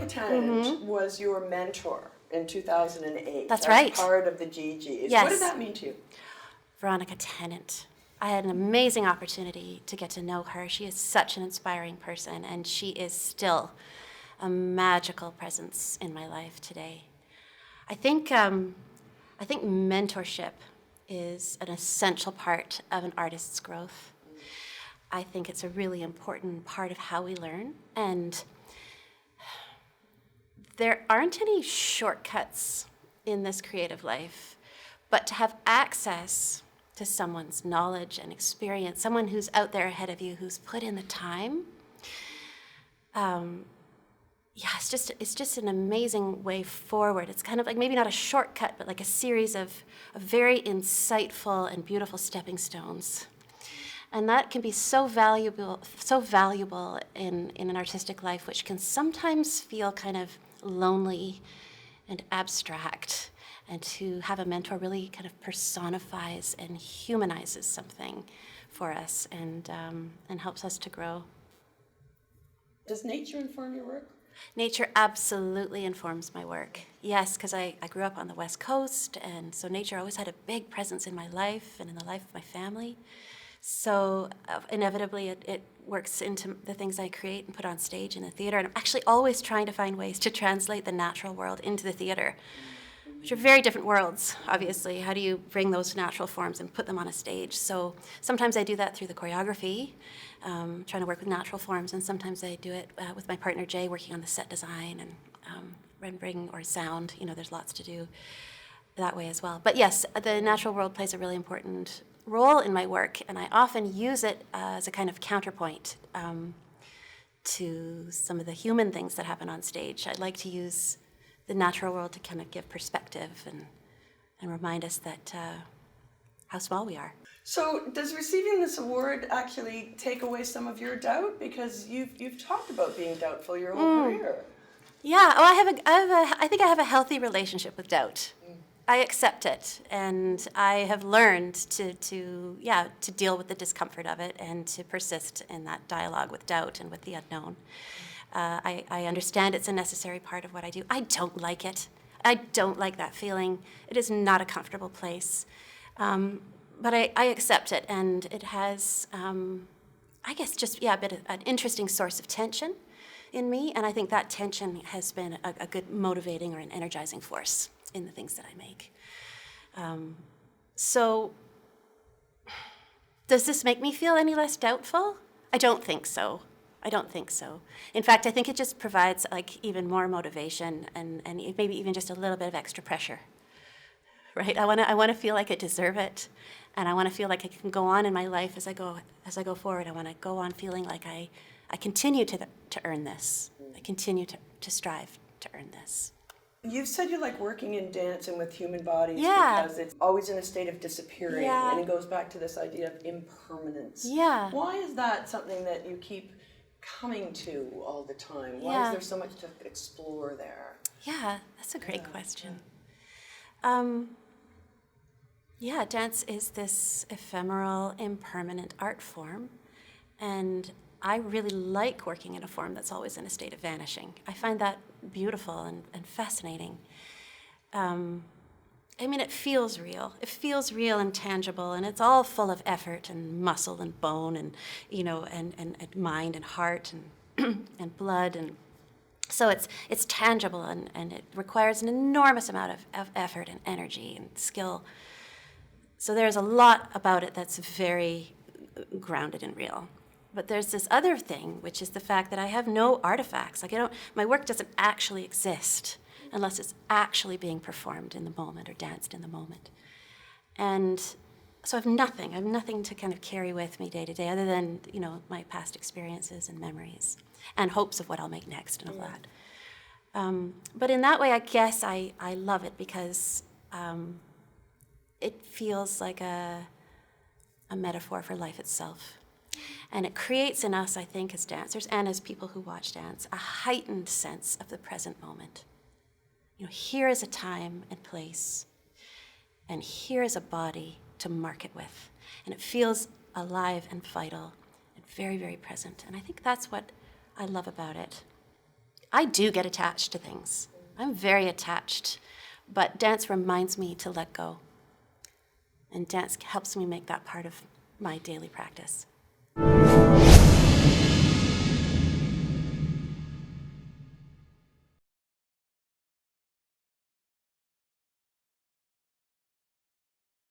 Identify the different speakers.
Speaker 1: Veronica Tennant was your mentor in 2008.
Speaker 2: That's right.
Speaker 1: Part of the GGs.
Speaker 2: Yes.
Speaker 1: What did that mean to you?
Speaker 2: Veronica Tennant. I had an amazing opportunity to get to know her. She is such an inspiring person, and she is still a magical presence in my life today. I think mentorship is an essential part of an artist's growth. I think it's a really important part of how we learn, and there aren't any shortcuts in this creative life, but to have access to someone's knowledge and experience, someone who's out there ahead of you, who's put in the time, it's just an amazing way forward. It's kind of like maybe not a shortcut, but like a series of very insightful and beautiful stepping stones. And that can be so valuable in an artistic life, which can sometimes feel kind of lonely and abstract. And to have a mentor really kind of personifies and humanizes something for us and helps us to grow.
Speaker 1: Does nature inform your work?
Speaker 2: Nature absolutely informs my work. Yes, because I grew up on the West Coast, and so nature always had a big presence in my life and in the life of my family. So inevitably it works into the things I create and put on stage in the theater. And I'm actually always trying to find ways to translate the natural world into the theater, which are very different worlds, obviously. How do you bring those natural forms and put them on a stage? So sometimes I do that through the choreography, trying to work with natural forms, and sometimes I do it with my partner Jay, working on the set design and rendering or sound. There's lots to do that way as well. But yes, the natural world plays a really important role in my work, and I often use it as a kind of counterpoint to some of the human things that happen on stage. I like to use the natural world to kind of give perspective and remind us that how small we are. So
Speaker 1: does receiving this award actually take away some of your doubt? Because you've talked about being doubtful your whole career.
Speaker 2: Yeah, I think I have a healthy relationship with doubt. I accept it, and I have learned to deal with the discomfort of it and to persist in that dialogue with doubt and with the unknown. I understand it's a necessary part of what I do. I don't like it. I don't like that feeling. It is not a comfortable place. But I accept it, and it has, I guess, just a bit of an interesting source of tension in me, and I think that tension has been a good motivating or an energizing force in the things that I make. So does this make me feel any less doubtful? I don't think so. In fact, I think it just provides even more motivation and maybe even just a little bit of extra pressure, right? I want to feel like I deserve it, and I want to feel like I can go on in my life as I go forward. I want to go on feeling like I continue to earn this. I continue to strive to earn this.
Speaker 1: You've said you like working in dance and with human bodies
Speaker 2: because
Speaker 1: it's always in a state of disappearing, and it goes back to this idea of impermanence.
Speaker 2: Yeah.
Speaker 1: Why is that something that you keep coming to all the time? Why is there so much to explore there?
Speaker 2: Yeah, that's a great question. Dance is this ephemeral, impermanent art form, and I really like working in a form that's always in a state of vanishing. I find that beautiful and fascinating. It feels real. It feels real and tangible, and it's all full of effort and muscle and bone and, and mind and heart and and blood. And so it's tangible, and it requires an enormous amount of effort and energy and skill. So there's a lot about it that's very grounded and real. But there's this other thing, which is the fact that I have no artifacts. My work doesn't actually exist unless it's actually being performed in the moment or danced in the moment. And so I have nothing to kind of carry with me day to day other than, my past experiences and memories and hopes of what I'll make next and all that. But in that way, I guess I love it because it feels like a metaphor for life itself. And it creates in us, I think, as dancers and as people who watch dance, a heightened sense of the present moment. Here is a time and place, and here is a body to mark it with. And it feels alive and vital and very, very present. And I think that's what I love about it. I do get attached to things. I'm very attached, but dance reminds me to let go. And dance helps me make that part of my daily practice.